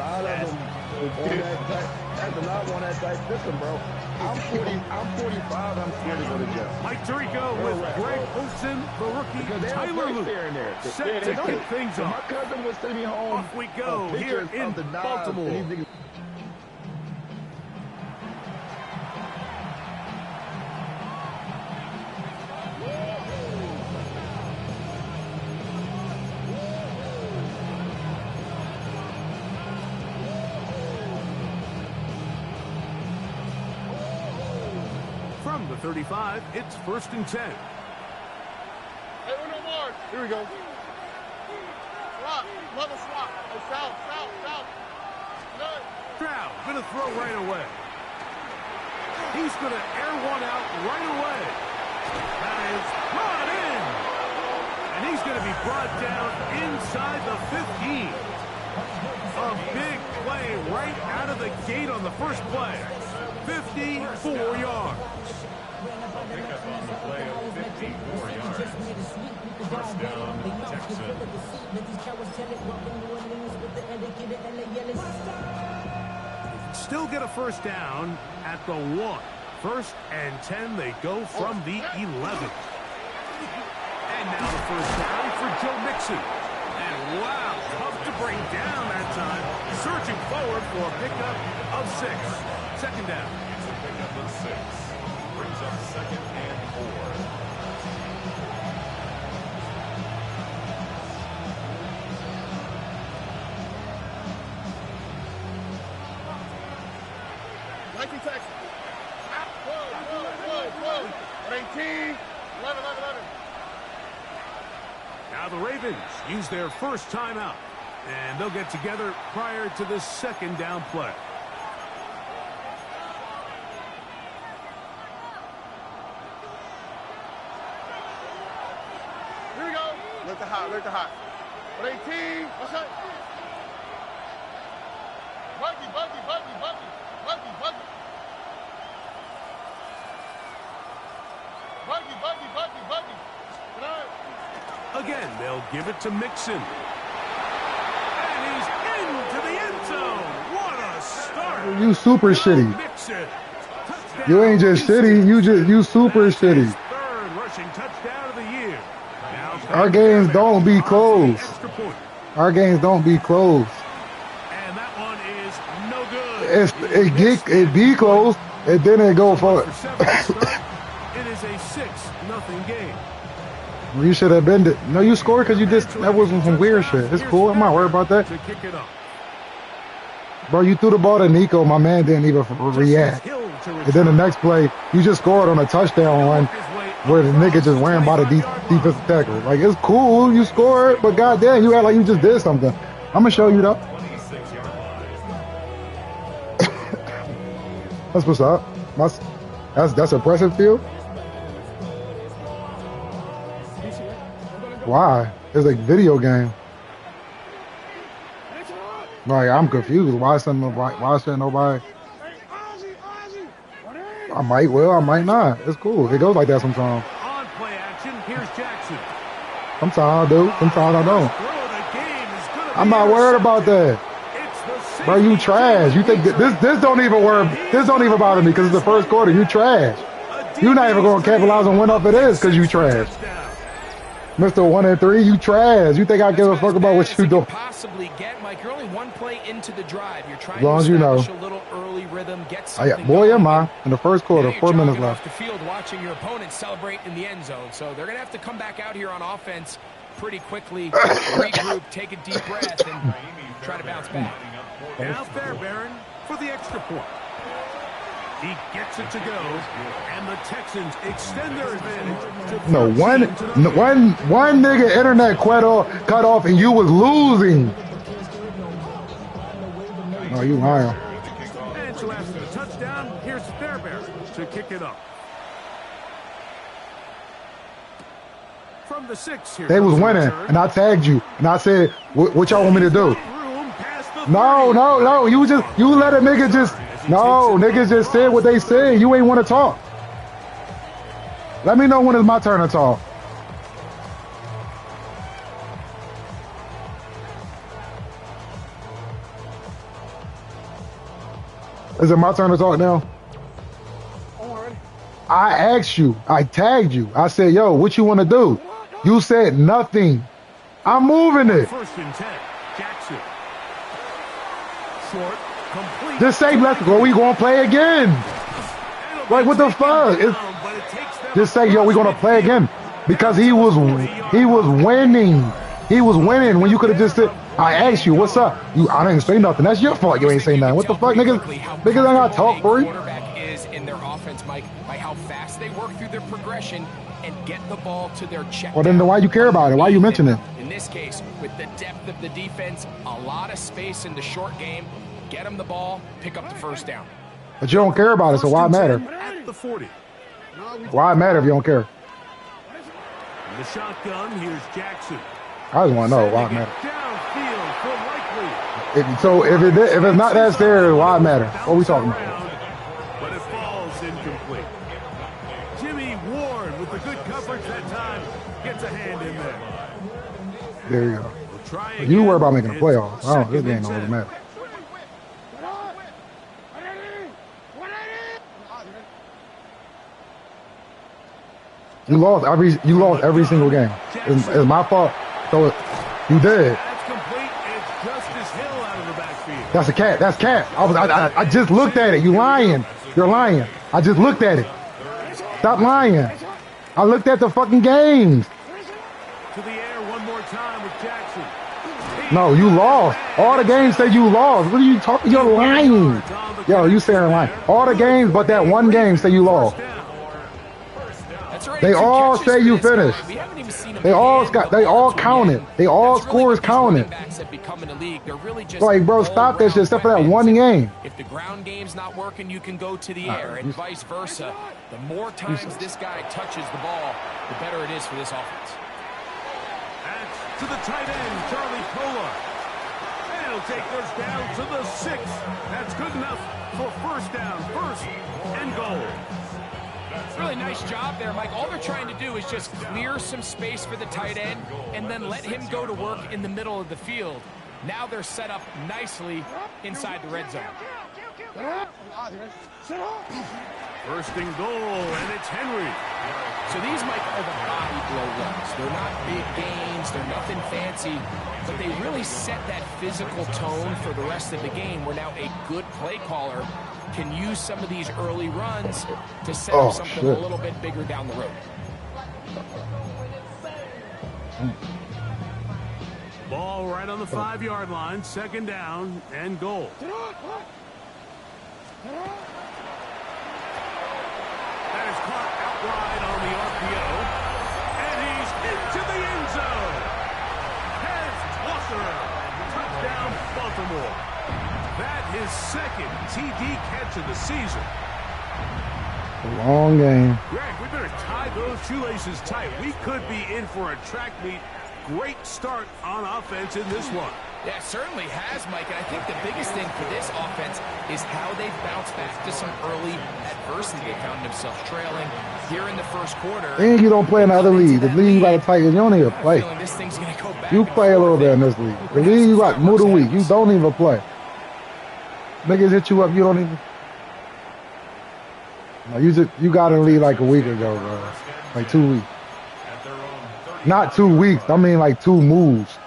lot of them on that's a lot on that type system, bro. I'm 45. I'm scared to go to jail. Mike Tirico with Greg Olson, the rookie, Tyler Luke, set to kick things off. My cousin was sending me home. Off we go here in Baltimore. From the 35, it's 1st and 10. Hey, no more. Here we go. Swap. Mother swap. Hey, south. Good. Stroud gonna throw right away. He's gonna air one out right away. That is brought in. And he's gonna be brought down inside the 15. A big play right out of the gate on the first play. 54 yards. Pickup on the play of 54 yards. First down, Texans. Still get a first down at the 1. 1st and 10, they go from the 11. And now the first down for Joe Mixon. And wow, tough to bring down that time. Surging forward for a pickup of 6. 2nd down. It's a pickup of 6. Brings up 2nd and 4. Nike Texas. Whoa. 18. 11. Now the Ravens use their first timeout. And they'll get together prior to the 2nd down play. Here we go. Look the hot. 18. What's up? Buggy. Again, they'll give it to Mixon. And he's into the end zone. What a start. You super shitty. Mixon. You ain't just shitty. You super shitty. 3rd rushing touchdown of the year. Now Our games don't be close. Our games don't be close. And that one is no good. It be close, and then it go for it. It is a 6-0 game. You should have been. No, you scored because you just. That was some weird shit. It's cool. I'm not worried about that. Bro, you threw the ball to Nico. My man didn't even react. And then the next play, you just scored on a touchdown run where the nigga just ran by the defensive tackle. Like, it's cool. You scored, but goddamn, you act like you just did something. I'm going to show you, though. That's what's up. That's impressive to you? Why? It's a video game. Like, I'm confused. Why shouldn't nobody? I might will, I might not. It's cool. It goes like that sometimes. On play action, here's Jackson. Sometimes I do. Sometimes I don't. I'm not worried about that. Bro, you trash. You think this don't even worry. This don't even bother me because it's the first quarter. You trash. You're not even going to capitalize on win off it is because you trash. Mr. 1 and 3, you trash. You think I give a fuck about what you do? Possibly get, Mike. You're only one play into the drive. You're trying to establish a little early rhythm. Get something. Boy, am I in the first quarter? 4 minutes left. Off the field, watching your opponent celebrate in the end zone. So they're gonna have to come back out here on offense pretty quickly, regroup, take a deep breath, and try to bounce back. Now Fairbairn for the extra point. He gets it to go, and the Texans extend their advantage. No, one nigga internet cut off, and you was losing. No, you lying. And so after the touchdown, here's Fairbairn to kick it up. From the 6 here. They was winning, and I tagged you, and I said, "What y'all want me to do?" No. You let a nigga just. No, niggas just said what they said. You ain't want to talk. Let me know when it's my turn to talk. Is it my turn to talk now? I asked you. I tagged you. I said, yo, what you want to do? You said nothing. I'm moving it. First and 10. Jackson. Short. Complete. Just say, let's go. We going to play again. Like, what the fuck? Just say, yo, we going to play again. Because he was winning. He was winning when you could have just said, I asked you, what's up? I didn't say nothing. That's your fault. You ain't say nothing. What the fuck, niggas? Niggas ain't got to talk for you. Quarterback is in their offense, Mike, by how fast they work through their progression and get the ball to their check. Well, then why you care about it? Why you mention it? In this case, with the depth of the defense, a lot of space in the short game, get them the ball, pick up the first down. But you don't care about it, so why matter? At the 40. Why matter if you don't care? The shotgun, here's Jackson. I just want to know why it matter. Downfield for Likely. So if it's not that serious, why it matter? What are we talking about? But it falls incomplete. Jimmy Ward with the good coverage that time gets a hand in there. There you go. We'll try You worry about making the playoffs. I don't. This game don't really matter. You lost every single game. It's my fault. So you did. That's complete. It's Justice Hill out of the backfield. That's a cat. That's cat. I just looked at it. You lying. You're lying. I just looked at it. Stop lying. I looked at the fucking games. To the air one more time with Jackson. No, you lost. All the games say you lost. What are you talking? You're lying. Yo, you saying lying. All the games but that one game say you lost. They all say you finished. They all counted. They all scores counted. Like, bro, stop that shit except for that one game. If the ground game's not working, you can go to the air, and vice versa. The more times this guy touches the ball, the better it is for this offense. That's to the tight end, Charlie Pola. And he'll take this down to the 6. That's good enough for first down, first and goal. Really nice job there, Mike. All they're trying to do is just clear some space for the tight end and then let him go to work in the middle of the field. Now they're set up nicely inside the red zone. First and goal, and it's Henry. So these, Mike, are the body blow runs. They're not big gains. They're nothing fancy. But they really set that physical tone for the rest of the game where now a good play caller can use some of these early runs to set up something a little bit bigger down the road. Ball right on the 5-yard line, second down and goal. That is caught out wide on the RPO, and he's into the end zone. Has Walker, touchdown Baltimore. That his second TD catch of the season. Long game. Greg, we better tie those shoelaces tight. We could be in for a track meet. Great start on offense in this one. Yeah, it certainly has, Mike. And I think the biggest thing for this offense is how they've bounced back to some early adversity. They found themselves trailing here in the first quarter. And you don't play in the other league. The league you got to Titans, you don't even play. This thing's gonna go back. You play a little bit in this league. The league you got move the week. You don't even play. Niggas hit you up, you don't even. No, you got in the league like a week ago, bro. Like 2 weeks. Not 2 weeks. I mean like 2 moves.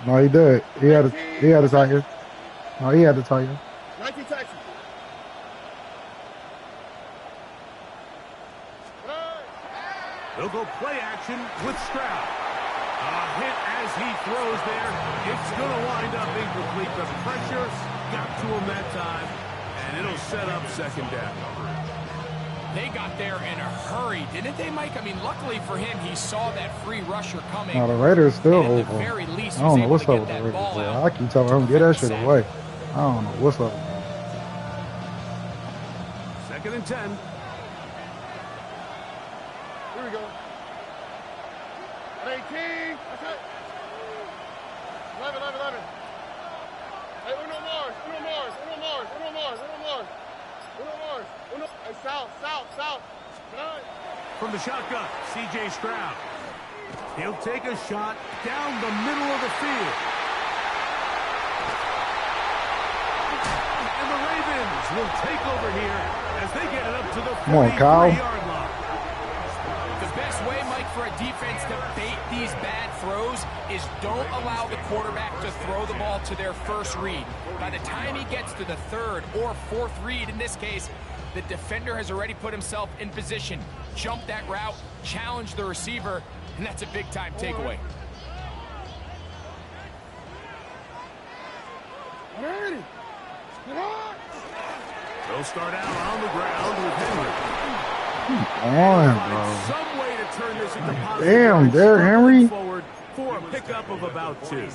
No, he did. He had a Tiger. No, he had the Tiger. 19 Texans. They'll go play action with Stroud. A hit as he throws there. It's going to wind up incomplete. The pressure got to him that time, and it'll set up second down. They got there in a hurry, didn't they, Mike? I mean, luckily for him, he saw that free rusher coming. No, the Raiders still over. Very least, I don't know what's up with the Raiders. I keep telling him, get that shit away. I don't know what's up. Second and 10. Here we go. 18. That's it. 11. Hey, Uno more. South. From the shotgun, C.J. Stroud. He'll take a shot down the middle of the field. And the Ravens will take over here as they get it up to the 43-yard line. The best way, Mike, for a defense to bait these bad throws is don't allow the quarterback to throw the ball to their first read. By the time he gets to the third or fourth read, in this case, the defender has already put himself in position, jump that route, challenge the receiver, and that's a big-time takeaway. They'll start out on the ground with Henry. Some way to turn this into positive. Damn, Derrick Henry. Forward for a pickup of about 2.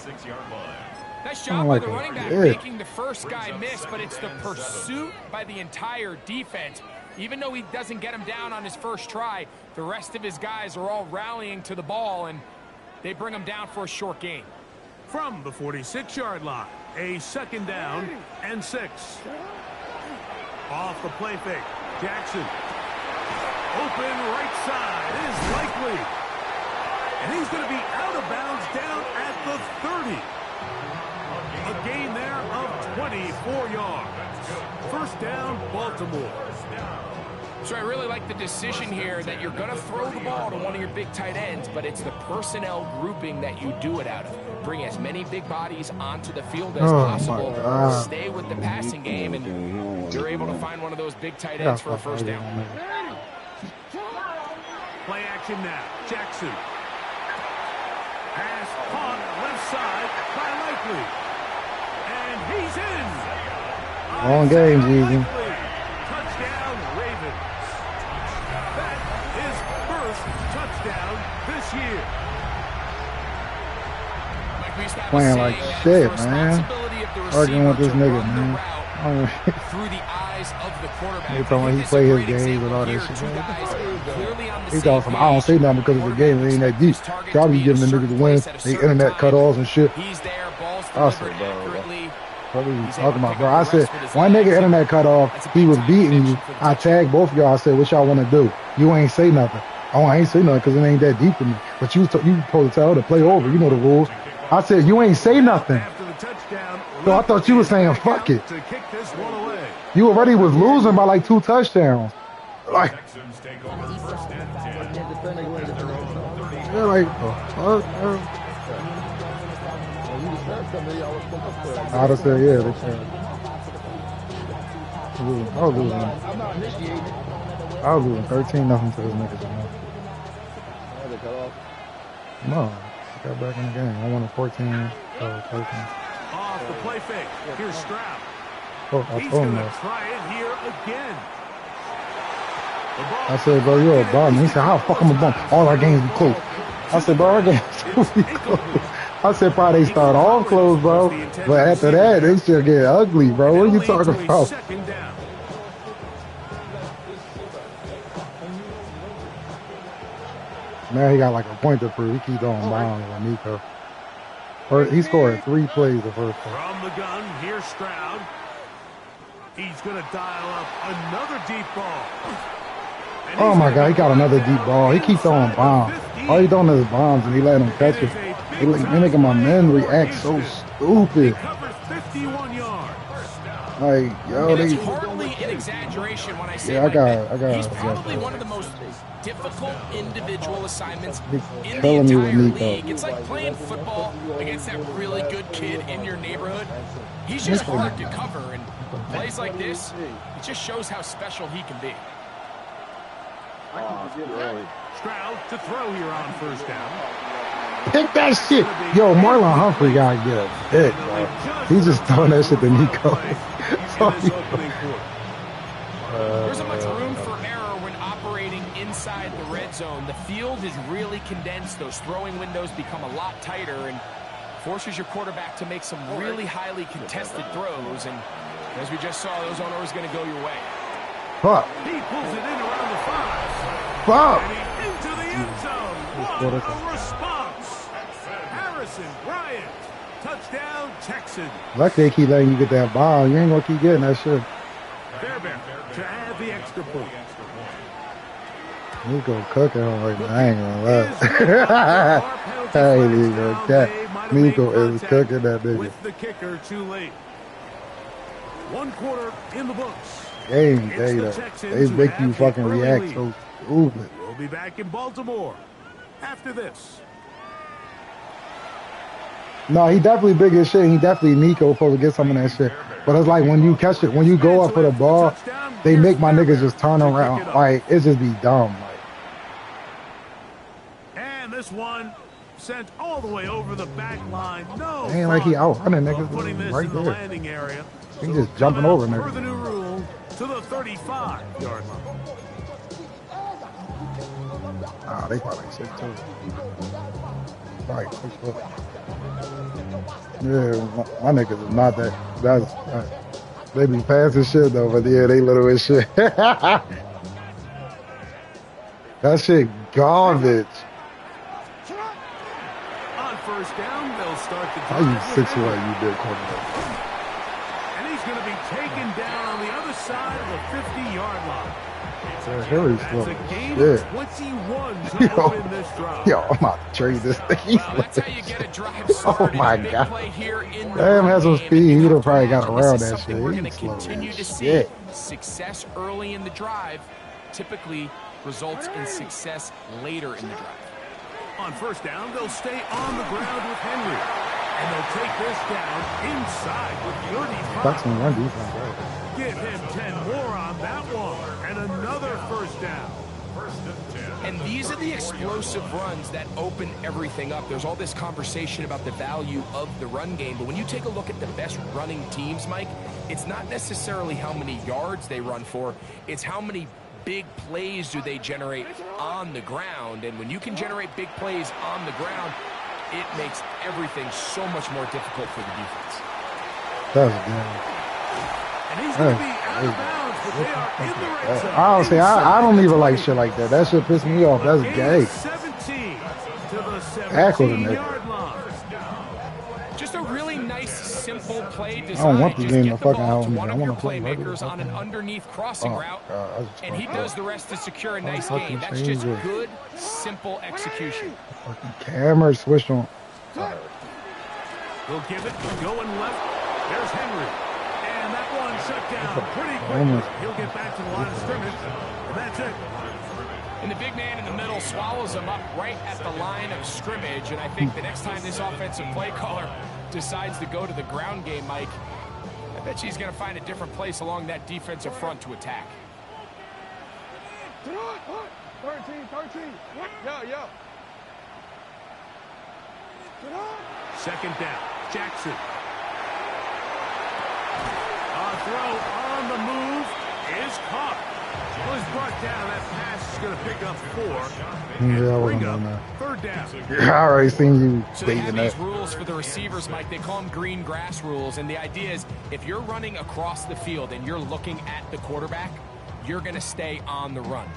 Nice job by the running back making the first guy miss, but it's the pursuit by the entire defense. Even though he doesn't get him down on his first try, the rest of his guys are all rallying to the ball, and they bring him down for a short gain. From the 46-yard line, a 2nd down and 6. Off the play fake, Jackson. Open right side is likely. And he's going to be out of bounds down at the 30. A gain there of 24 yards. 1st down, Baltimore. So I really like the decision here that you're going to throw the ball to one of your big tight ends, but it's the personnel grouping that you do it out of. Bring as many big bodies onto the field as possible. Stay with the passing game, and you're able to find one of those big tight ends for a 1st down. Play action now. Jackson. Pass caught left side by Likely. And he's in. Long game, Jeezy. Touchdown, Ravens. That is first touchdown this year. Playing like shit, man. Arguing with this nigga, man. Through the eyes of the quarterback. He told me he play his games and all that shit. He thought some, I don't say nothing because of the game. It ain't that deep. Probably giving the niggas the win. They internet cut-offs and shit. He's there, balls I said, bro. What are you talking about, bro? I said, one nigga internet cut off, he was beating you. I tagged both of y'all. I said, what y'all want to do? You ain't say nothing. Oh, I ain't say nothing because it ain't that deep for me. But you supposed to tell her to play over. You know the rules. I said, you ain't say nothing. So I thought you was saying, fuck it. You already was losing by like 2 touchdowns. Like, yeah, like, I'd have said, yeah, they can. I was losing 13-0 to this nigga. No, I got back in the game. I won a 14, 13. Off the play fake. Here's Stroud. Oh, He's going to try it here again. I said, bro, you're a bum. He said, how the fuck I'm a bum? All our games be close. I said, bro, our games be close. I said, probably they start all close, bro. But after that, they should get ugly, bro. What are you talking about? Now he got like a point to prove. He keep on bounds on Nico. Or he scored 3 plays the first time. From the gun, here's Stroud. He's going to dial up another deep ball. Oh my God, he got another deep ball. He keeps throwing bombs. All he throwing is bombs, and he let him catch it. He making my men react so stupid. Like, yo, it's hardly an exaggeration when I say he's probably one of the most difficult individual assignments in the entire league. It's like playing football against that really good kid in your neighborhood. He's just hard to cover, and plays like this, it just shows how special he can be. Stroud to throw here on 1st down. Pick that shit. Yo, Marlon Humphrey gotta get a pick, bro. He's just throwing that shit to Nico. There isn't much room for error when operating inside the red zone. The field is really condensed. Those throwing windows become a lot tighter and forces your quarterback to make some really highly contested throws. And as we just saw, those aren't always going to go your way. Fuck. He pulls it in around the 5. Fuck. And into the end zone. What a response. Harrison Bryant. Touchdown, Texans. Luckily they keep letting you get that ball. You ain't gonna keep getting that shit. Fairbairn to add have the extra point. Nico cooking on right now. I ain't gonna lie. I ain't even gonna cap. Nico is cooking that nigga. With the kicker too late. 1 quarter in the books. Game day though. They make you fucking react so stupid. We'll be back in Baltimore after this. No, he definitely big as shit. He definitely Nico supposed to get some of that shit. But it's like when you catch it, when you go up for the ball, they make my niggas just turn around. Like, it just be dumb. Like. And this one sent all the way over the back line. No, ain't like he out running niggas right in the there. landing area. He just jumping over Per the niggas. new rule to the 35-yard line. Ah, they probably 6'2". Right, 6'4". Yeah, my niggas is not that. That's they be fast as shit though, but yeah, they little as shit. That shit garbage. On first down, they'll start the How you drive 6'1", you did quarterback? and he's going to be taken down on the other side of the 50-yard line. Very slow. That's a game Yeah. of 21 to open this drive. Yo, I'm about to trade this thing. Well, that's how you get a drive started. Oh my Big god. play here in the Damn, has some game. speed. He And done probably got this around is that something shit. We're He going to slow continue as to see. shit. Success early in the drive typically results in success later in the drive. On first down, they'll stay on the ground with Henry. And they'll take this down inside with 35. Texans run defense, right? Give him 10 more on that one. And another first down. And these are the explosive runs that open everything up. There's all this conversation about the value of the run game, but when you take a look at the best running teams, Mike, it's not necessarily how many yards they run for, it's how many big plays do they generate on the ground. And when you can generate big plays on the ground, it makes everything so much more difficult for the defense. That's good. And he's going to be out of bounds, but they are in the red zone. Honestly, I don't even like shit like that. That shit piss me off. That's gay. 17 to the Tackle the nigga. 17-yard line. Just a really nice, simple play design. I don't want the Just game get to the fucking ball help to me. one I of your want to play regular playmakers on an underneath crossing route, and he does the rest to secure a nice fucking gain. That's change just it. good, simple execution. Fucking camera switch on. He'll give it, going left. There's Henry. And that one shut down pretty quickly. He'll get back to the line of scrimmage, and that's it. And the big man in the middle swallows him up right at the line of scrimmage. And I think the next time this offensive play caller decides to go to the ground game, Mike, I bet she's going to find a different place along that defensive front to attack. 13. Yo. Second down, Jackson. A throw on the move is caught. Well, he's brought down. That pass is going to pick up 4. Yeah, I Bring wasn't up doing that. third down. I already seen you So they have stating these that. rules for the receivers, Mike. They call them green grass rules. And the idea is if you're running across the field and you're looking at the quarterback, you're going to stay on the run.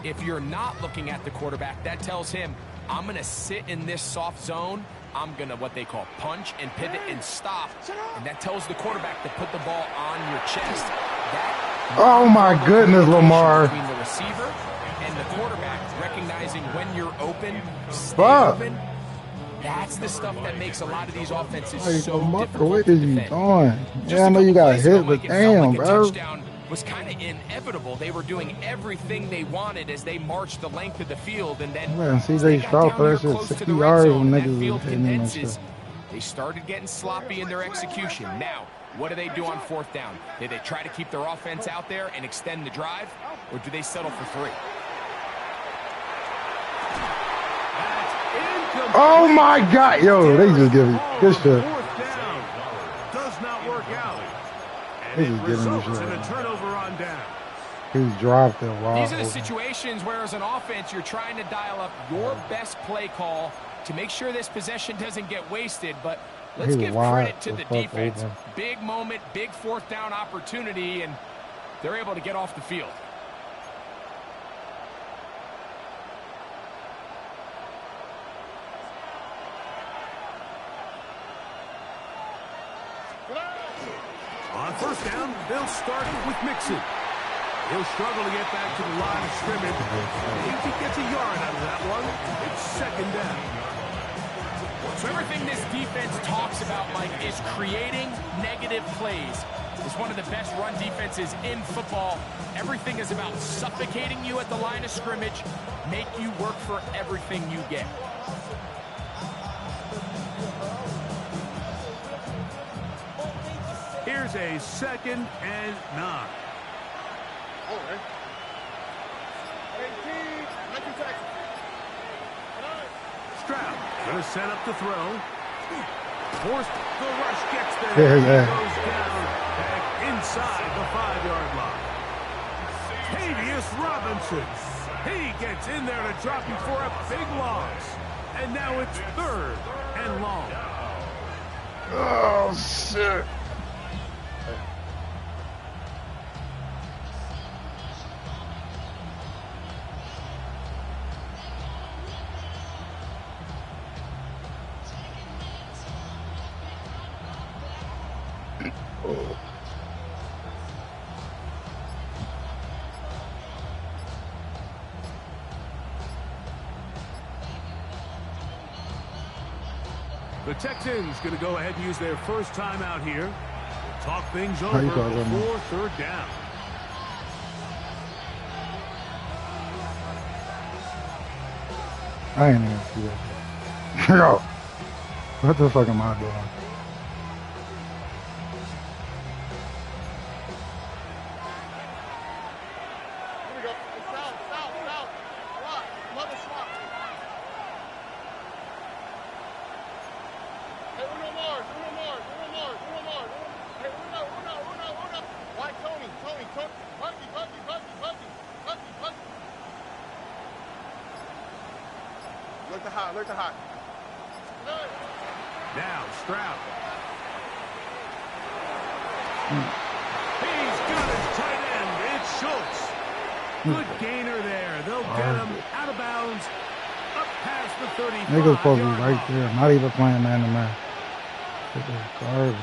If you're not looking at the quarterback, that tells him, I'm going to sit in this soft zone. I'm going to what they call punch and pivot and stop. And that tells the quarterback to put the ball on your chest. Oh my goodness, Lamar. Between the receiver and the quarterback, recognizing when you're open, stay Fuck. open. That's the stuff that makes a lot of these offenses Hey, so Lamar, difficult what to is you defend. doing? Just Yeah, I a know you couple got plays ago, hit, but Mike, it felt damn, like a bro. touchdown was kind of inevitable. They were doing everything they wanted as they marched the length of the field, and then Man, as they CJ got Stroud down for here that shit, close to 60 the red yards zone, when that niggas field was hitting him and condenses. shit. They started getting sloppy in their execution. Now, what do they do on fourth down? Do they try to keep their offense out there and extend the drive, or do they settle for 3? Oh my God, yo, they just give me good shit. Fourth down does not work out. They And just it giving me results shit. in a turnover on down. He's dropped it wild. These are the situations where, as an offense, you're trying to dial up your best play call to make sure this possession doesn't get wasted. But let's He give wide credit to the the fuck defense. open. Big moment, big fourth down opportunity, and they're able to get off the field. On first down, they'll start with Mixon. He'll struggle to get back to the line of scrimmage. If he gets a yard out of that one, it's second down. So everything this defense talks about, Mike, is creating negative plays. It's one of the best run defenses in football. Everything is about suffocating you at the line of scrimmage, make you work for everything you get. Here's a 2nd and 9. All right. 18. Texans. Stroud going to set up the throw. Forced the rush, gets there. Yeah, He yeah. goes down back inside the 5-yard line. Tavius Robinson. He gets in there to drop him for a big loss. And now it's 3rd and long. Oh, shit. The Texans going to go ahead and use their first timeout here. Talk things How over you call that, man? before 3rd down. I ain't even see that. Yo, what the fuck am I doing? Here we go. South. Swap. Mother swap. Hey, Uno Mars. Hey, Uno. Why Tony? Buggy. Look the hot. Now Stroud. He's got his tight end. It's Schultz. Good gainer there. They'll get him out of bounds. Up past the 35. Niggas supposed to be right there, not even playing man-to-man. This is garbage.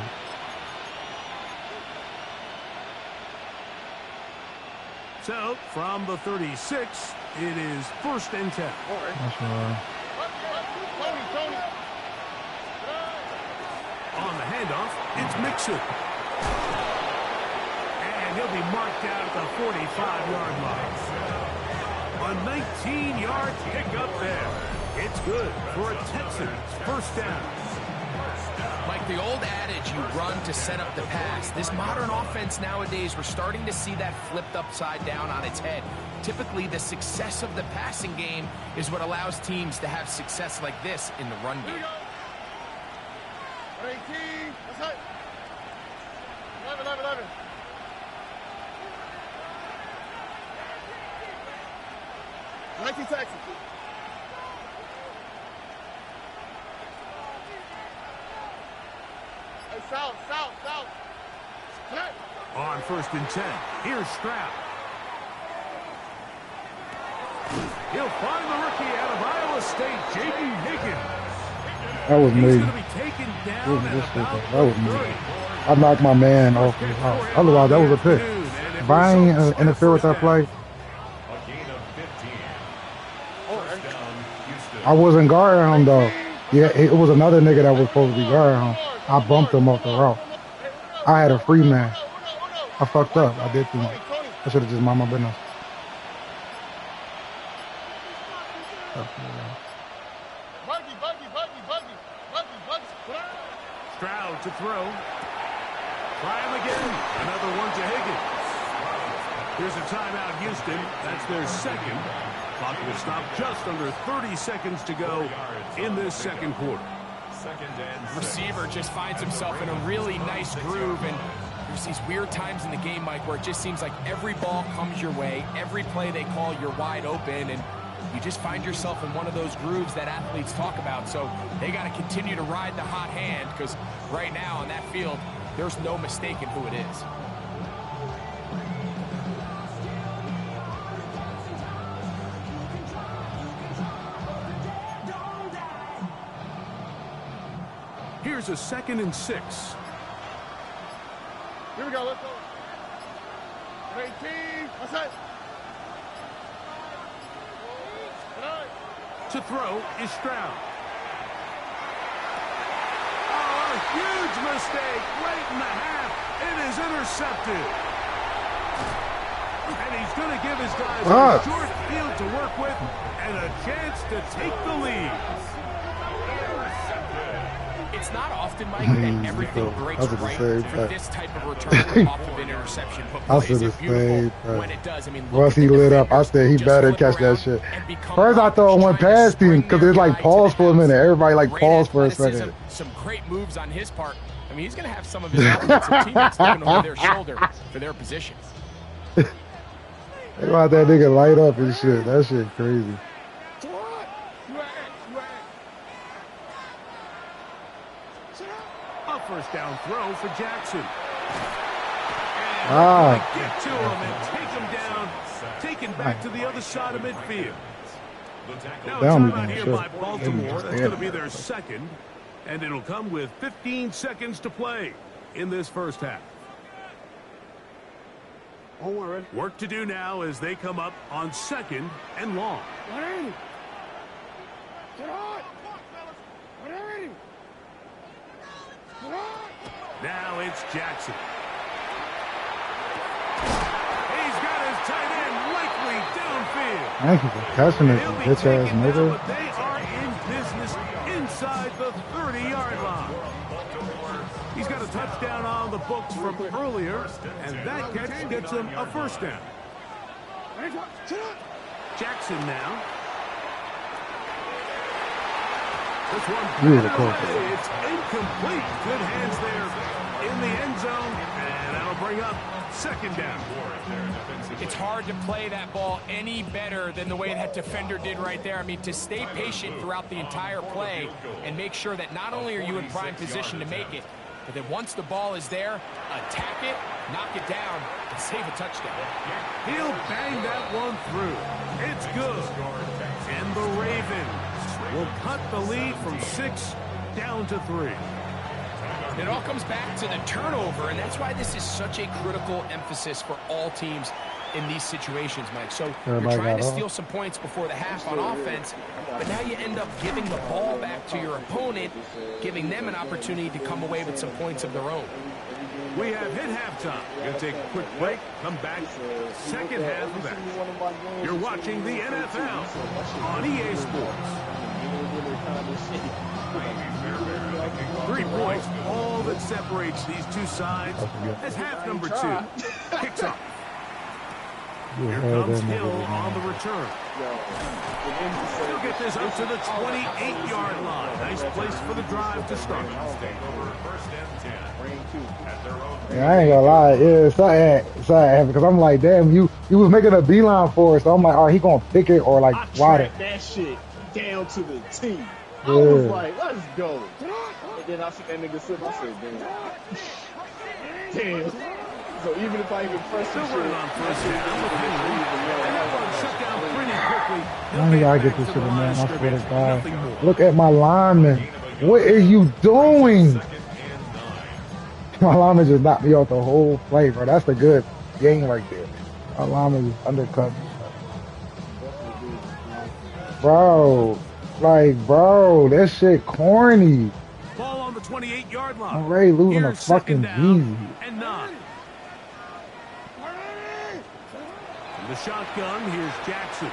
So, from the 36, it is 1st and 10. That's all right. Tony. On the handoff, it's Mixon. And he'll be marked out at the 45-yard line. A 19-yard pickup there. It's good for a Texans first down. Like the old adage, you run to set up the pass. This modern offense nowadays, we're starting to see that flipped upside down on its head. Typically, the success of the passing game is what allows teams to have success like this in the run game. 18. That's it. 11. Texans. Hey, south. Connect. On 1st and 10, here's Stroud. He'll find the rookie out of Iowa State, J.D. Higgins. That was He's me. going to be taken down at about That was me. 30. I knocked my man off the house. Otherwise, that was a pick. If I ain't interfere with that play, I wasn't guarding him, though. Yeah, it was another nigga that was supposed to be guarding him. I bumped him off the route. I had a free man. I fucked up. I did too much. I should have just mind my business. Buggy. Stroud to throw. Try him again. Another one to Higgins. Here's a timeout, Houston. That's their 2nd. Clock will stop just under 30 seconds to go in this 2nd quarter. Receiver just finds himself in a really nice groove, and there's these weird times in the game, Mike, where it just seems like every ball comes your way, every play they call, you're wide open, and you just find yourself in one of those grooves that athletes talk about. So they got to continue to ride the hot hand, because right now on that field, there's no mistaking who it is. Here's a 2nd and 6. Here we go. Let's go. To throw is Stroud. Oh, a huge mistake late in the half. It is intercepted. And he's going to give his guys a short field to work with and a chance to take the lead. It's not often, Mike, that everything breaks right for this type of return off of an interception. But boy, is it beautiful when it does. I mean, once he lit up, I said he better catch that shit. First, I thought it went past him because it's like paused for a minute. Everybody like paused for a second. Some great moves on his part. I mean, he's going to have some of his offensive teammates looking over their shoulder for their positions. They want that nigga light up and shit. That shit crazy. A first down throw for Jackson. Get to him and take him down. Taken back to the other side of midfield. Now a timeout here by Baltimore. That's going to be their second. And it'll come with 15 seconds to play in this first half. Work to do now as they come up on 2nd and long. Now it's Jackson. He's got his tight end likely downfield. Thank you for catching it, bitch ass nigga. But they are in business inside the 30-yard line. He's got a touchdown on the books from earlier, and that catch gets him a first down. Jackson now. This one, it's incomplete. Good hands there in the end zone, and that'll bring up 2nd down. It's hard to play that ball any better than the way that defender did right there. I mean, to stay patient throughout the entire play and make sure that not only are you in prime position to make it, but that once the ball is there, attack it, knock it down, and save a touchdown. He'll bang that one through. It's good. And the Ravens will cut the lead from 6 down to 3. It all comes back to the turnover, and that's why this is such a critical emphasis for all teams in these situations, Mike. So you're trying to steal some points before the half on offense, but now you end up giving the ball back to your opponent, giving them an opportunity to come away with some points of their own. We have hit halftime. We're going to take a quick break, come back, 2nd half of action. You're watching the NFL on EA Sports. 3 points, all that separates these two sides as half number 2 kicks off. Here comes Hill on the return. He'll get this up to the 28-yard line. Nice place for the drive to start. Yeah, I ain't gonna lie. Yeah, something because I'm like, damn, you was making a beeline for it. So I'm like, are he gonna pick it or like wide it? That shit down to the T. I was like, let's go. And then I see that nigga slip. I said, damn. So even if I even press the shit, I gotta get this shit, man. I swear to God. Look at my lineman. What are you doing? My lineman just knocked me off the whole play, bro. That's a good game right there. My lineman is undercut. Bro, like, bro, that shit corny. Ball on the 28-yard line. I'm ready losing a fucking easy. And 9. From the shotgun, here's Jackson.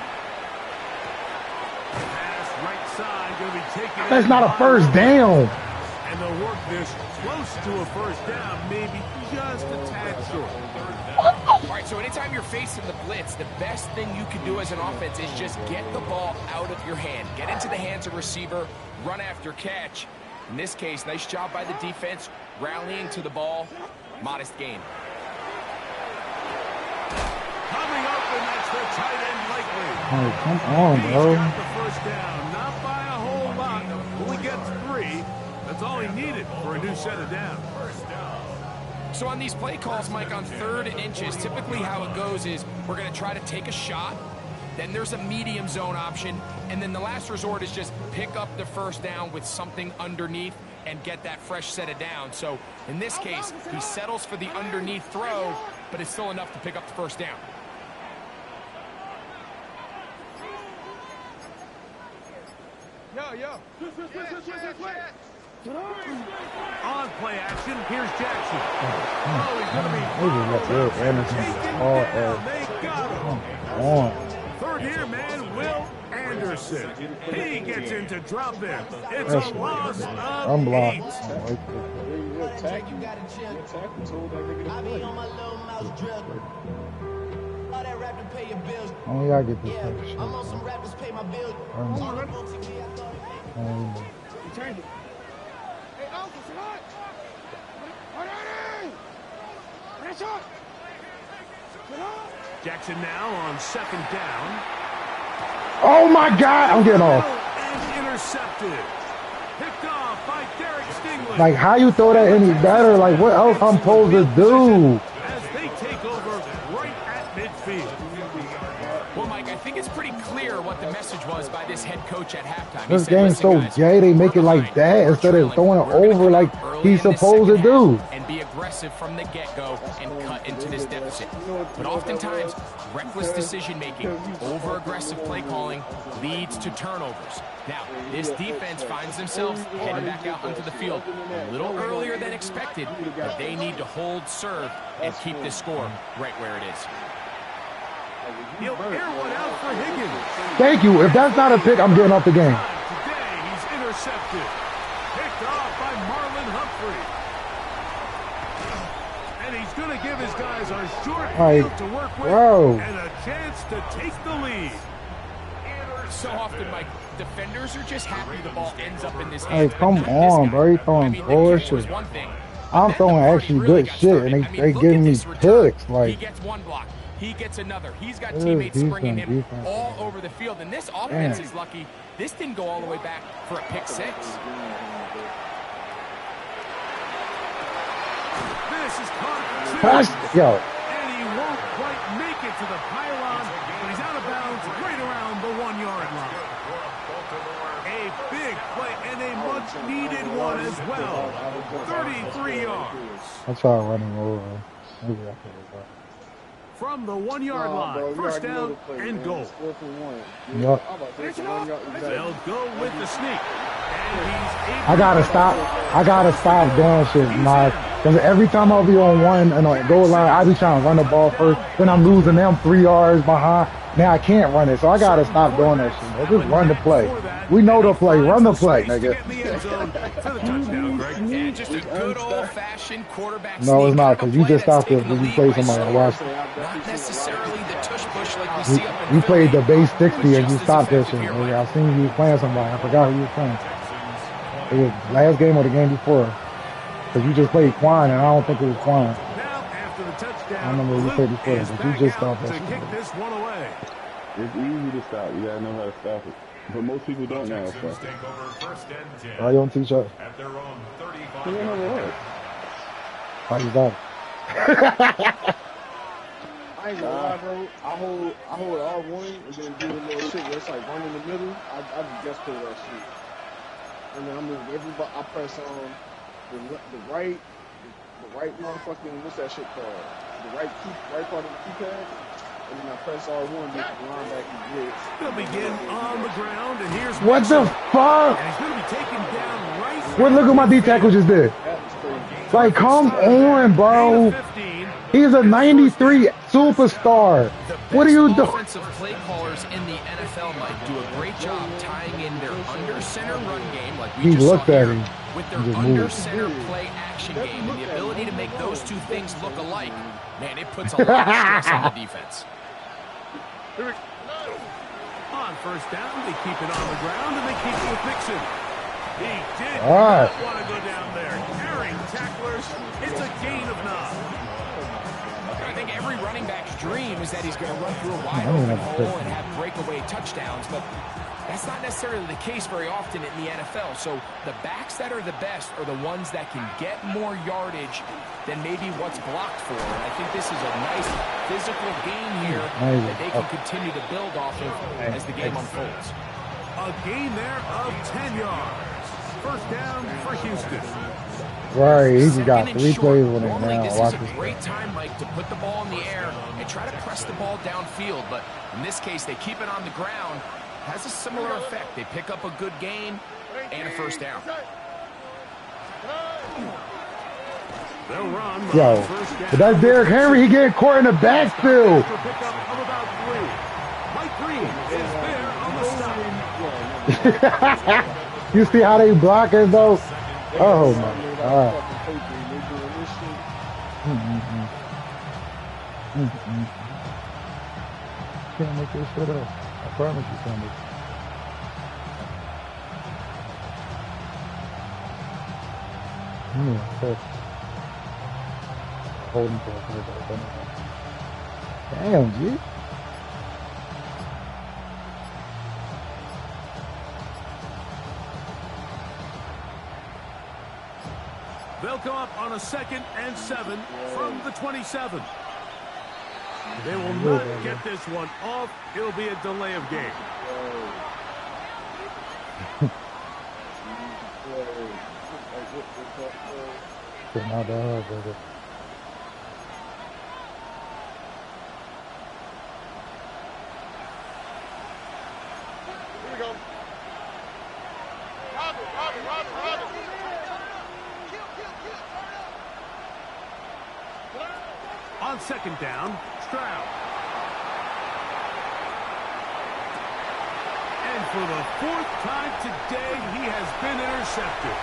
Pass right side, going to be taken. That's not a first down. And they'll work this close to a first down, maybe just a tad short. All right, so anytime you're facing the blitz, the best thing you can do as an offense is just get the ball out of your hand. Get into the hands of receiver, run after catch. In this case, nice job by the defense, rallying to the ball. Modest gain. Coming up, and that's the tight end likely. Oh, come on, bro. He's got the first down, not by a whole lot. Only gets 3. That's all he needed for a new set of downs. So on these play calls, Mike, on 3rd and inches, typically how it goes is we're going to try to take a shot, then there's a medium zone option, and then the last resort is just pick up the first down with something underneath and get that fresh set of downs. So in this case, he settles for the underneath throw, but it's still enough to pick up the first down. On play action, here's Jackson. Third year man, Will Anderson. He gets into drop there. It's a loss of 8. I be on my little mouse drill. All that rap to pay your bills. Oh, yeah, I get this kind of shit. I'm on some rappers pay my bills. Jackson now on 2nd down. Oh my God! I'm getting off. And intercepted. Picked off by Derek Stingley. Like, how you throw that any better? Like, what else I'm supposed to do? As they take over right at midfield. Well, Mike, I think it's pretty clear what the message was by this head coach at halftime. This game's so gay. They make it like that instead of throwing it over like he's supposed to do. And be aggressive from the get-go and cut into this deficit. But oftentimes, reckless decision-making, over-aggressive play calling leads to turnovers. Now, this defense finds themselves heading back out onto the field a little earlier than expected, but they need to hold serve and keep this score right where it is. He'll air one out for Higgins. Thank you. If that's not a pick, I'm getting off the game. Today, he's intercepted. Picked off by Marlon Humphrey. And he's going to give his guys a short field to work with and a chance to take the lead. So often, Mike, defenders are just happy the ball ends up in this hand. Hey, come on, bro. You throwing bullshit. I'm throwing actually good shit, and they giving me picks. Like, he gets one block. He gets another. He's got teammates springing him all over the field. And this offense is lucky. This didn't go all the way back for a pick 6. This is caught. Yo. And he won't quite make it to the pylon, but he's out of bounds right around the 1-yard line. A big play and a much-needed one as well. 33 yards. I tried running over. Maybe I could have. From the 1-yard line, first down and goal. Yep. They'll go with the sneak. And I gotta stop. I gotta stop doing shit, because every time I'll be on one and on goal line, I be trying to run the ball first. Then I'm losing them 3 yards behind. Now I can't run it, so I gotta stop doing that shit. Just run the play. We know the play. Run the play, nigga. And just a good old-fashioned quarterback. No, it's not, because you just stopped it when you play somebody. Watch it. Not necessarily the tush push like we see up in You played the base 60 and you stopped that shit. I seen you playing somebody. I forgot who you was playing. It was last game or the game before. Because you just played Quan, and I don't think it was Quan. now after the touchdown, I remember you played before, but you just stopped that to shit. kick this one away. It's easy to stop. You gotta know how to stop it. But most people don't know how to stop it. Why you don't teach us? You don't know what? How you got it? I ain't gonna lie, bro. I hold R1 and then do a little shit where it's like one in the middle. I just pull that shit. And then I move everybody. I press on the right motherfucking, what's that shit called? The right part of the keypad. And then I press R1 to make the linebacker blitz. They'll begin on the ground, and here's What the fuck? And he's going to be taken down right. What? Look at my D tackle just did. Like, come on, bro. He's a 93 superstar. What are you doing? Offensive play callers in the NFL might do a great job tying in their under center run game, like we just saw here, with their under center play action game, and the ability to make those two things look alike. Man, it puts a lot of stress on the defense. On first down, they keep it on the ground, and they keep it with Mixon. He did not want to go down there. Carrying tacklers, it's a gain of 9. I think every running back's dream is that he's going to run through a wide open hole and have breakaway touchdowns, but that's not necessarily the case very often in the NFL. So the backs that are the best are the ones that can get more yardage than maybe what's blocked for. And I think this is a nice physical game here that they can continue to build off of as the game unfolds. A gain there of 10 yards. First down for Houston. Right, he just Second got and 3 short. plays with it Normally, now. this Watch is a this. great time, Mike, to put the ball in the air and try to press the ball downfield. But in this case, they keep it on the ground. Has a similar effect. They pick up a good gain and a first down. They'll run. Yo, but that's Derrick Henry. He getting caught in the backfield. For pickup of about 3. Mike Green is there on the stop. You see how they block it though? Oh my God. Can't make this shit up. I promise you something. Holding for damn, G. They'll come up on a 2nd and 7 from the 27. They will not get this one off. It'll be a delay of game. Not bad, brother. Here we go. Robert. On 2nd down, Stroud. And for the 4th time today, he has been intercepted.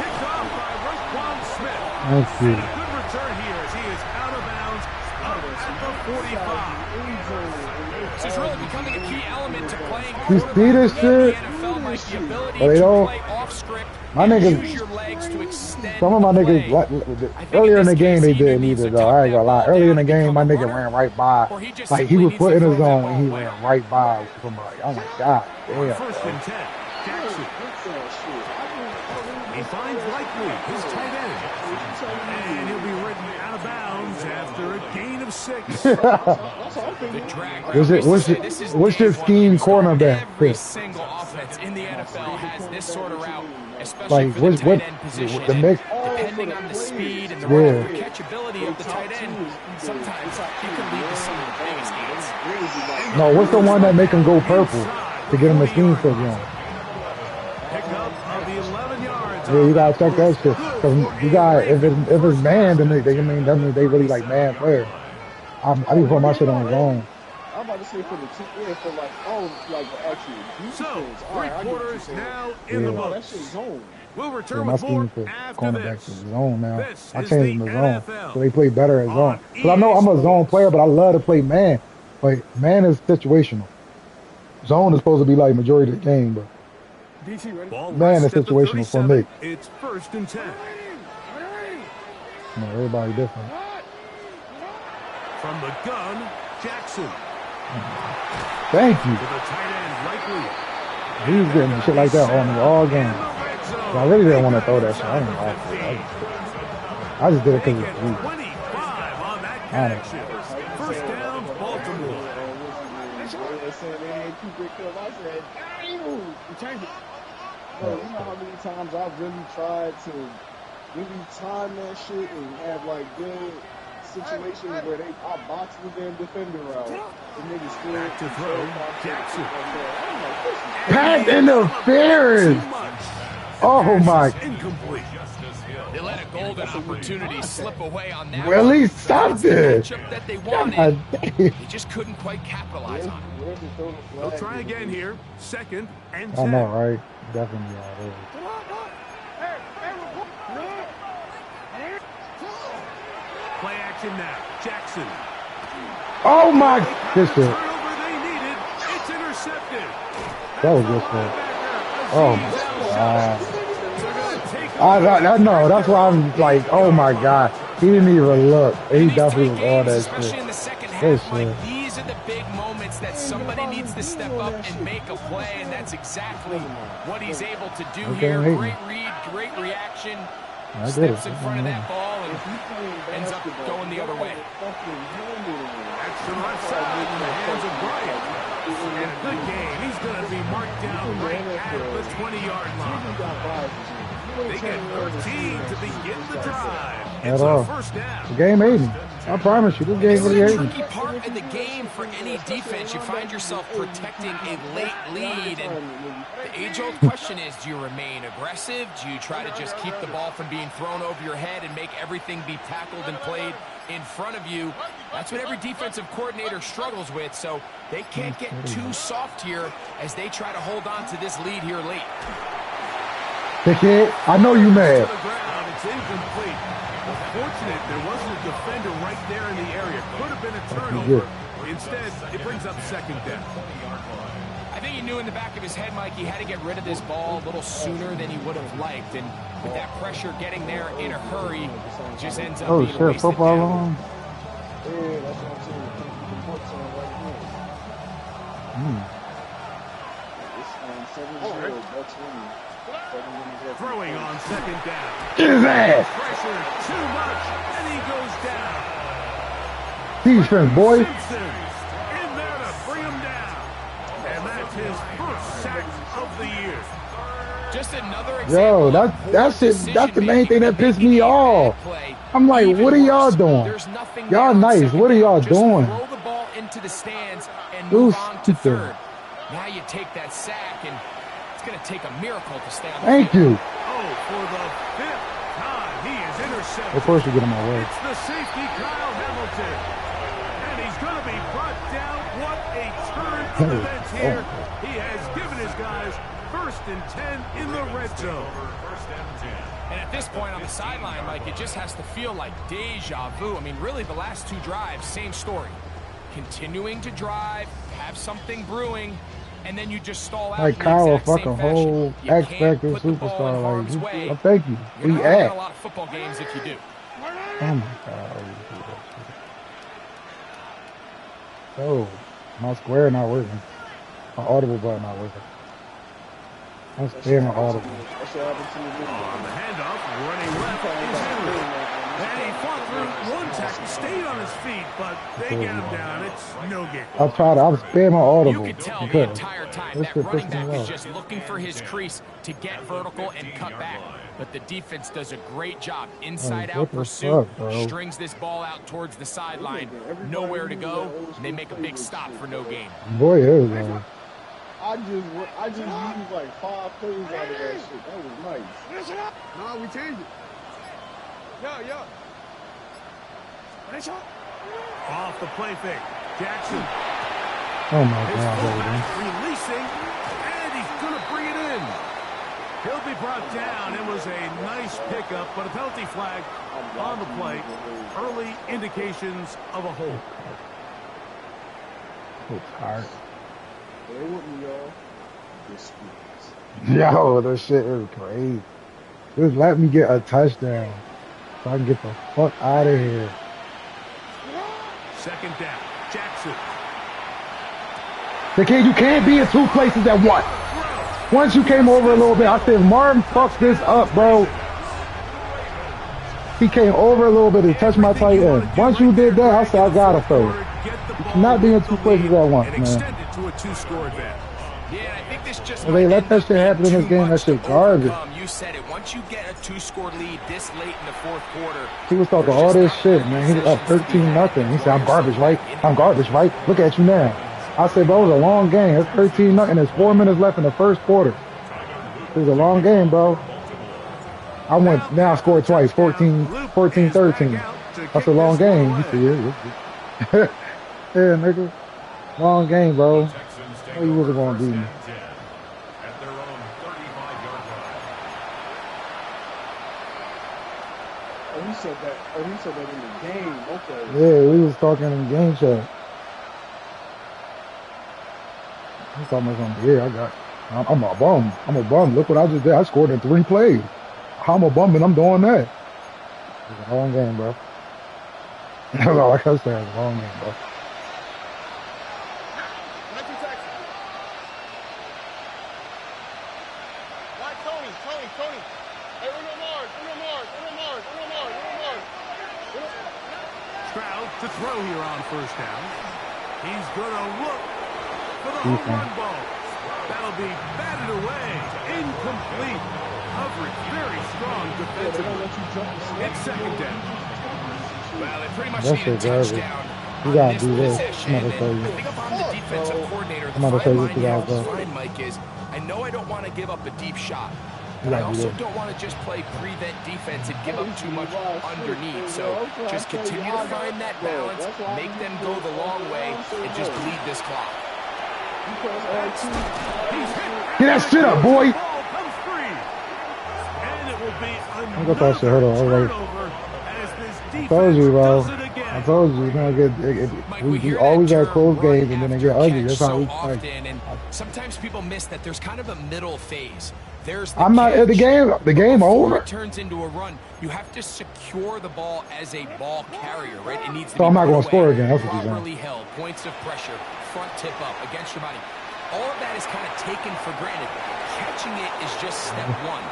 Picked off by Roquan Smith. Thank you. And a good return here as he is out of bounds up at the 45. This is really becoming a key element to playing You see this quarterback in the shit? NFL, Mike. The ability But they to don't. play off script My and niggas- use your legs to extend Some of my the niggas, play. earlier in the game, they he either did needs neither to though. tuck I ain't that gonna lie. ball Earlier in down the and game, my become a nigga runner, ran right by. or he just Like he simply was needs to putting throw his that zone ball and he away. ran right by somebody. I'm like, God damn. 1st and 10, Jackson. He finds Likely, his tight end. And he'll be ridden out of bounds after a gain of 6. The drag route, What's your scheme cornerback Every pick? single offense in the NFL has this sort of route, especially Like for the what tight end position. the And mix? depending on the speed and the Yeah. run catchability of the tight end, sometimes it can lead to some of the biggest gains. No, what's the one that make him go purple to get him a scheme fit on? Pickup of the 11 yards. Yeah, you gotta check that shit. Cause you got if it's man, then they mean that means they really like man player. I be putting my shit on his own. I'm about to say for the team, for like actually defense. So, All 3 right, I get what you're quarters saying. now in the Yeah. No, that books. shit's zone. We'll Yeah, return my with more scheme for after cornerback this. is zone now. This I is changed the the zone NFL so they play better at zone. on Cause I know I'm a EA zone Sports. player, but I love to play man. But man is situational. Zone is supposed to be like majority of the game, but DC ready? Ball Man, rushed it's at the situational for 37. me. It's 1st and 10. you know, everybody different. From the gun, Jackson. Thank you. To the tight end, Likely. He was getting shit like that on me all game. In the red zone. So I really didn't want to throw that shit. I didn't like it. I just did it because Make it's it weak. 25 on that I don't know. connection. 1st down, Baltimore. They said they ain't keep it clear. I said, damn, you changed it. Bro, you know how many times I've really tried to really time that shit and have like good situations where I box the damn defender out. The niggas still Back to throw, Jackson. I'm like, this is Pass interference. Too much. Oh my. Incomplete. They let a golden opportunity slip away on that Well, at one. least stop That's the this. matchup that they God wanted. damn. They just couldn't quite capitalize on it. where's the throw the They'll flag? try again here. 2nd and I 10. know, right? Definitely. Play action now. Jackson. Oh my. Good shit. Turnover they needed. It's intercepted. That was good shit. Oh my God. They're going to take I know. That's why I'm like, oh my God. He didn't even look. He In these definitely tight was all games, that especially shit. in the second Good half, Mike, shit. these are the big moments that somebody needs to step up and make a play, and that's exactly what he's able to do Okay, here. Hayden. Great read, great reaction. I did Steps it. in front of that ball and ends up going the other way. That's the left side in the hands of Bryant. And a good game. He's going to be marked down right at the 20-yard line. They get 13 to begin the drive. At It's a all. first down. The game ate me. I promise you, this game This is really a ate me. tricky part of the game for any defense. You find yourself protecting a late lead, and the age-old question is, do you remain aggressive? Do you try to just keep the ball from being thrown over your head and make everything be tackled and played in front of you? That's what every defensive coordinator struggles with, so they can't get too soft here as they try to hold on to this lead here late. Hey, kid, I know you mad. To the ground, it's incomplete. Fortunate there wasn't a defender right there in the area. Could have been a turnover. Instead, it brings up second down. I think he knew in the back of his head, Mike, he had to get rid of this ball a little sooner than he would have liked. And with that pressure getting there in a hurry, it just ends up being a wasted football down. on. Yeah, that's what I'm saying. The Bucks on right now. It's 7-0. Bucks winning. Throwing on second down. Get his ass. Pressure too much, and he goes down. Defense, boy. Simpson's in there to bring him down. And that's his first sack of the year. Just another Yo, example. that's the main thing that pissed me off. I'm like, what are y'all doing? Y'all nice. What are y'all doing? Throw the ball into the stands and Dude, move on to stupid. third. Now you take that sack, and it's going to take a miracle to stay on the Thank field. you. Oh, for the fifth time, he is intercepted. Of course you get in my way. It's the safety, Kyle Hamilton. And he's going to be brought down. What a turn of events here. He has given his guys 1st and 10 in the red zone. And at this point on the sideline, Mike, it just has to feel like deja vu. I mean, really, the last two drives, same story. Continuing to drive, have something brewing, and then you just stall out. Like Kyle, a fucking whole X Factor superstar. Like, thank you. You're We not winning act. a lot of football games if you do. Oh my God. Oh, my square not working. My audible button not working. I'm spamming audible. That's what happened to me. On the handoff, running left is Henry. And he fought through one tackle, stayed on his feet, but they get him down. It's no game. I'm spamming audible. You could tell the Because entire time this that shit running pissed back me is off. just looking for his crease to get vertical and cut back. But the defense does a great job. Inside out what the pursuit, fuck, bro? strings this ball out towards the sideline. Nowhere to go, and they make a big stop for no gain. Boy, here we go. I just used like 5 plays out of that shit. That was nice. No, we changed it. Yeah. Off the play fake. Jackson. Oh my His God, fullback baby. releasing, and he's going to bring it in. He'll be brought down. It was a nice pickup, but a penalty flag on the play. Early indications of a hold. So tired. Stay with me, y'all. This Yo, this shit is crazy. Just let me get a touchdown so I can get the fuck out of here. Second down. Jackson. The kid, you can't be in 2 places at once. Once you came over a little bit, I said, Martin fucks this up, bro. He came over a little bit and touched my tight end. Once you did that, I said, I gotta throw it. You cannot be in 2 places at once, man. Extended to a 2-score advantage. Yeah, I think this just Well, they let that shit happen in this game. That shit garbage. You said it. Once you get a 2-score lead this late in the 4th quarter, He was talking all this shit, man. He was up 13-0. He said, I'm garbage, right? I'm garbage, right? Look at you now. I said, bro, it was a long game. It's 13-0. There's 4 minutes left in the 1st quarter. It was a long game, bro. I scored twice, 14-13. That's a long game. He said, yeah, nigga. Long game, bro. Oh, you wasn't going to beat me. Oh, he said that in the game. Okay. Yeah, we was talking in game chat. He thought I was going to be here. I'm a bum. I'm a bum. Look what I just did. I scored in 3 plays. I'm a bum and I'm doing that. It's a long game, bro. That's all I can say. It's a long game, bro. Tony. Hey, Uno Mars. Stroud to throw here on 1st down. He's going to look for the home run ball. That'll be batted away. Incomplete. coverage. Very strong defensively. It's second down. Well, they pretty much That need a shit garbage. touchdown You on gotta this do this. possession. I'm about to And tell you. I think if I'm the defensive coordinator, I'm the about to fine tell you line you have to 2,000. find, Mike, is I know I don't want to give up a deep shot. You But I gotta do also this. don't want to just play prevent defense and give up too much underneath. So just continue to find that balance, make them go the long way, and just bleed this clock. Get that shit up, boy. Ball comes free. And it will be I'm gonna that shit. Hold on. Hold on. turnover as this I told you, bro. does it again. I told you. You know, Mike, we hear always that have term close run games and then they get after ugly. catch That's how so we often, play. and sometimes people miss that there's kind of a middle phase. There's the I'm not at the catch, game. The game before over. it turns into a run, you have to secure the ball as a ball carrier, right? It needs to So be I'm not put gonna score away, again. That's what you're saying. properly held, points of pressure, front tip up against your body. All of that is kind of taken for granted. Catching it is just step one.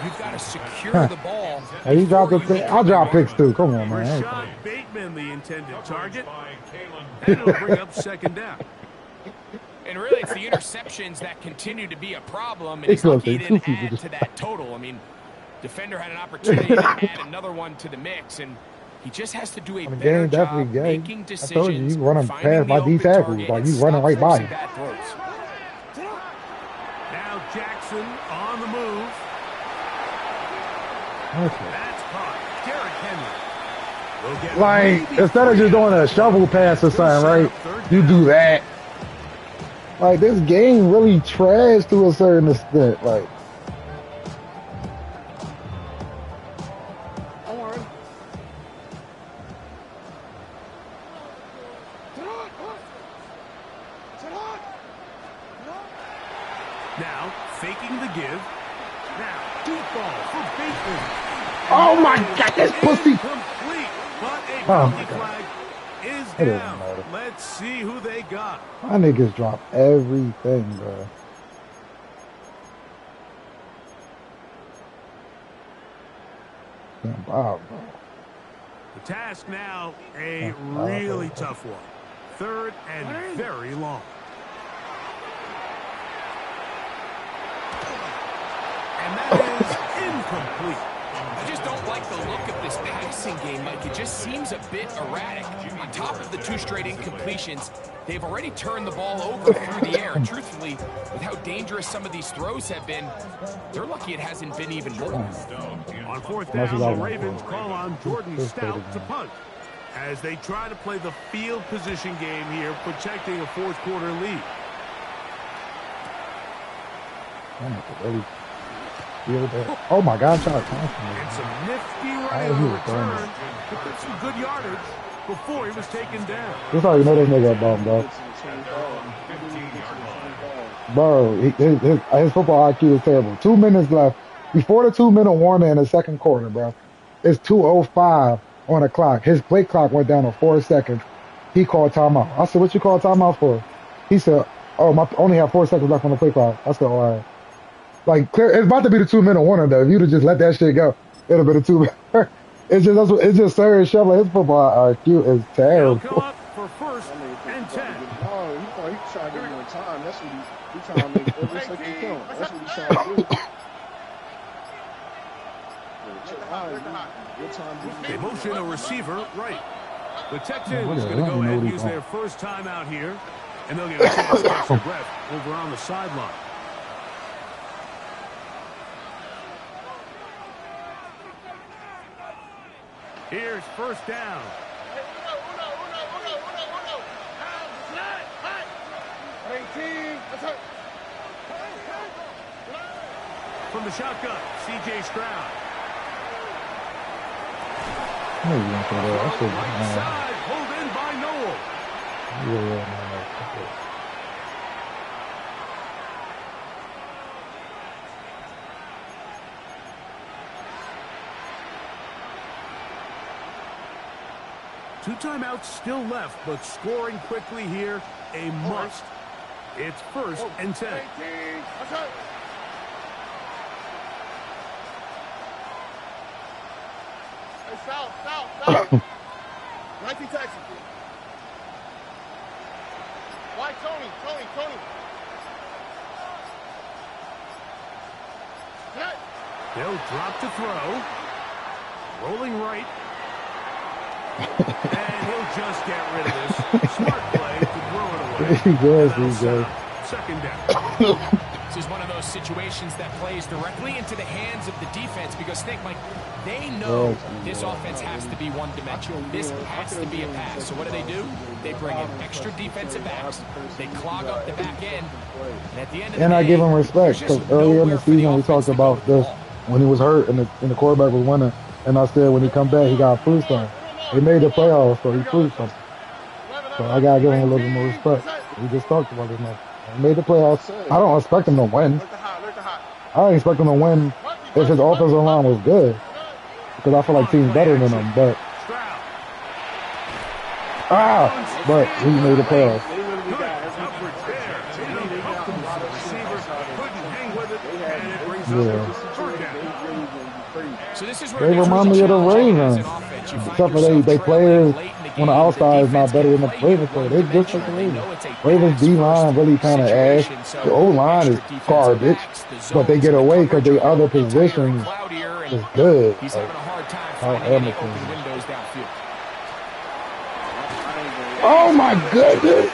You've got to secure the ball. Hey, you dropped before the. I'll drop picks too. Come on, man. Rashad Bateman, the intended target. And it'll bring up second down. And really, it's the interceptions that continue to be a problem. And It's he's lucky he okay. didn't Two people add just- to that total. I mean, defender had an opportunity to add another one to the mix, and he just has to do a The better game job definitely gay. making I decisions. told you, you running finding past the my open D tackles, target, like and you running stop right by forcing him. bad throws. Now Jackson on the move. Okay. That's caught. Derrick Henry. Will get Like, maybe instead of just doing a shovel pass or something, right? You do that. Like, this game really trash to a certain extent. Like, Now faking the give. Now deep ball for Bateman. oh my God, this pussy. Incomplete, but a Oh my penalty God. flag is It doesn't down. matter. Let's see who they got. My niggas drop everything, bro. Damn, wow, bro. The task now, a really tough one. Third and very long. And that is incomplete. I just don't like the look of this passing game, Mike. It just seems a bit erratic. On top of the 2 straight incompletions, they've already turned the ball over through the air. And truthfully, with how dangerous some of these throws have been, they're lucky it hasn't been even more. On fourth Much down, as I the want Ravens to. call on Jordan First Stout down. to punt as they try to play the field position game here, protecting a fourth quarter lead. I'm not really feel that. Oh my God, I'm trying to And concentrate. some nifty Oh, running he on was throwing return. Picked up some good yardage before he was taken down. That's how you know this nigga a bum, bro. Bro, his football IQ is terrible. 2 minutes left. Before the 2-minute warning in the second quarter, bro. It's 2:05 on the clock. His play clock went down to 4 seconds. He called timeout. I said, what you call timeout for? He said, oh, only have 4 seconds left on the play clock. I said, all right. Like, clear, it's about to be the 2-minute warning, though. If you'd have just let that shit go, it'd have been a 2-minute. It's just serious shit. Like, his football IQ is They'll come terrible. up for first and 10. No, he thought he trying to get more time. That's what he trying to make every second count. That's what he's trying to do. They motion a receiver right. The Texans What going to go ahead and use their first time out here, and they'll get a chance to catch their breath over on the sideline. Here's first down. From the shotgun, C.J. Stroud. I knew you went through that. I Throw said, right side, pulled in by Noel. yeah. Two timeouts still left, but scoring quickly here, a must. It's first and 10. South. 19 Texas. Why Tony? They'll drop to throw. Rolling right. And he'll just get rid of this. Smart play to throw it away. He does. Second down. This is one of those situations that plays directly into the hands of the defense because think, Mike, they know this offense has to be one-dimensional. This has to be a pass. So what do? They bring in extra defensive backs. They clog up the back end. And at the end of the day, I give him respect because earlier in the season we talked about this when he was hurt and the quarterback was winning. And I said when he come back, he got to prove something. He made the playoffs, so he proved something. So I got to give him a little bit more respect. We just talked about this now. He made the playoffs. I don't expect him to win. I don't expect him to win if his offensive line was good. Because I feel like teams better than him. But he made the playoffs. Yeah. So this is they remind me of the Ravens. Except for they players on the outside is not better than the Ravens player. They just like the Ravens. Ravens D-line really kind of ass. The O-line is garbage. But they get away because the other positions is good. He's having a hard time finding any open windows downfield. Oh my goodness!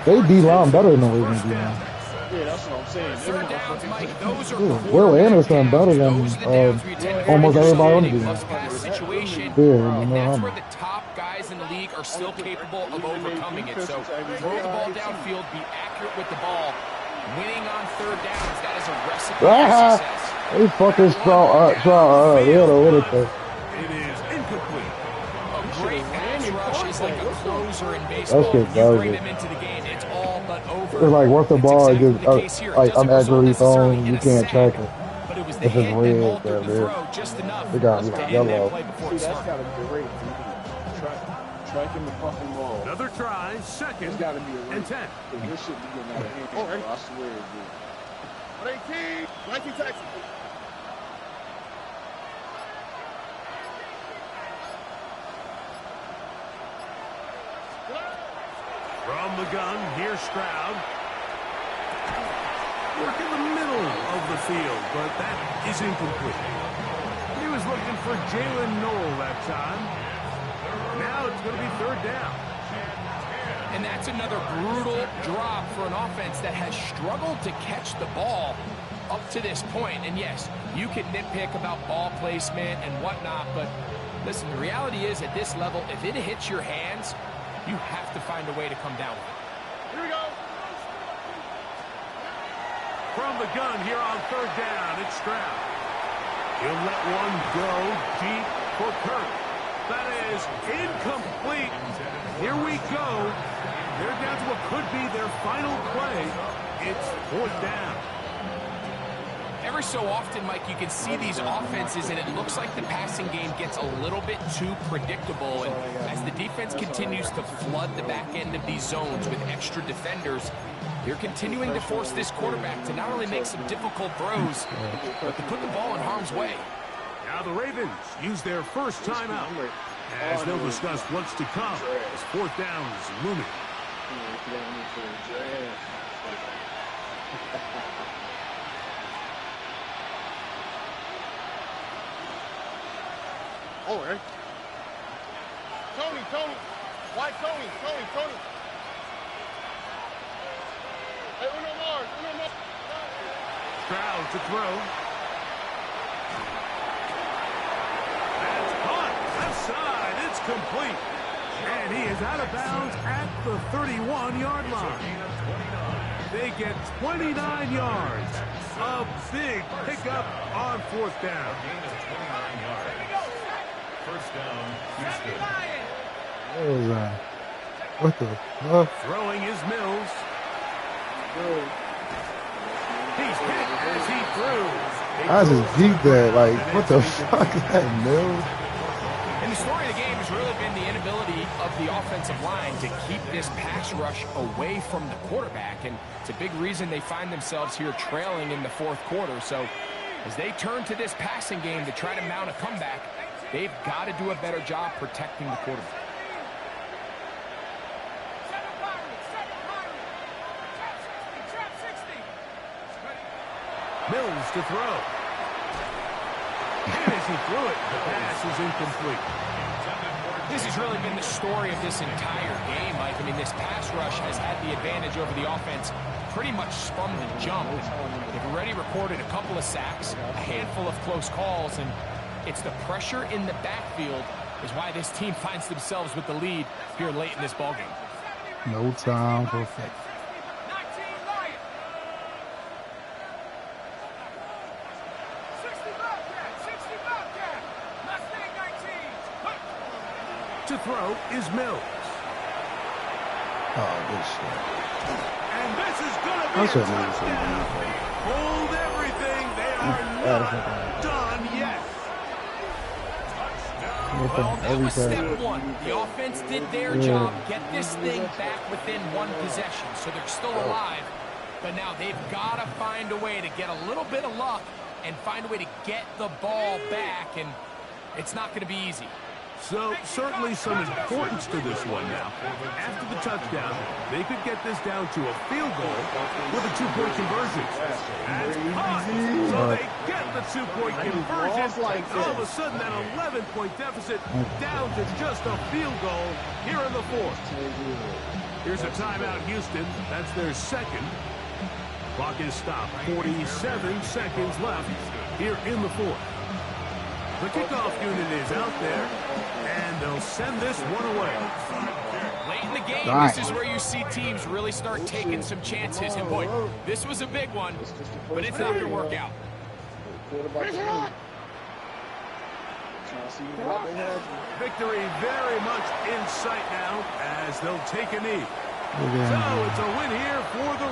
They D-line better than the Ravens D-line. Yeah, that's what I'm saying. Third downs, Mike, those are Will Anderson better than almost everybody on the team. And that's where the top guys in the league are still capable of overcoming it. So throw the ball downfield, be accurate with the ball. Winning on third downs, that is a recipe for success. They fucking try It is incomplete. A great pass rush is like a closer in baseball. You bring them into the game, it's all but over. It's like once the ball is like unaccurately thrown, you can't track it. But it was the If it's hand red, that altered the they're throw just enough They got to like end that yellow. play before it That's started. gotta be a rating. Tracking the fucking ball. Another try, It's second gotta be a rating. and 10. This shit be getting out of hand. Oh, I swear it do. 118, 19 Texans. From the gun, here's Stroud. Work in the middle of the field, but that is incomplete. He was looking for Jalen Noel that time. Now it's going to be third down. And that's another brutal drop for an offense that has struggled to catch the ball up to this point. And yes, you can nitpick about ball placement and whatnot, but listen, the reality is at this level, if it hits your hands, you have to find a way to come down with it. Here we go. From the gun here on third down, it's Stroud. He'll let one go deep for Kirk. That is incomplete. Here we go. They're down to what could be their final play. It's fourth down. Every so often, Mike, you can see these offenses, and it looks like the passing game gets a little bit too predictable. And as the defense continues to flood the back end of these zones with extra defenders, they're continuing to force this quarterback to not only make some difficult throws, but to put the ball in harm's way. Now the Ravens use their first timeout as they'll discuss what's to come as fourth down is looming. Oh, right. Tony. Why Tony? Hey, Uno Mars. Stroud to throw. That's caught. Left side. It's complete. And he is out of bounds at the 31-yard line. They get 29 yards. A big pickup on fourth down. First down, Houston. What the fuck? Throwing is Mills. He's hit as he threw. I just beat that. Like, what the fuck is that, Mills? And the story of the game has really been the inability of the offensive line to keep this pass rush away from the quarterback. And it's a big reason they find themselves here trailing in the fourth quarter. So as they turn to this passing game to try to mount a comeback, they've got to do a better job protecting the quarterback. Mills to throw. And as he threw it, the pass is incomplete. This has really been the story of this entire game, Mike. I mean, this pass rush has had the advantage over the offense pretty much from the jump. They've already recorded a couple of sacks, a handful of close calls, and it's the pressure in the backfield is why this team finds themselves with the lead here late in this ballgame. No time for fake. To throw is Mills. Oh, good shit. And this is going to be That's a what it is. touchdown. Hold everything. They are not done yet. Well, that was step one. The offense did their job, get this thing back within one possession, so they're still alive. But now they've got to find a way to get a little bit of luck and find a way to get the ball back, and it's not going to be easy. So, certainly some importance to this one now. After the touchdown, they could get this down to a field goal with a two-point conversion. That's hot. So they get the two-point conversion. All of a sudden, that 11-point deficit down to just a field goal here in the fourth. Here's a timeout, Houston. That's their second. Clock is stopped. 47 seconds left here in the fourth. The kickoff unit is out there, and they'll send this one away. Late in the game, Nice. This is where you see teams really start taking some chances. And boy, this was a big one, but it's not going to work out. Victory very much in sight now as they'll take a knee. So it's a win here for the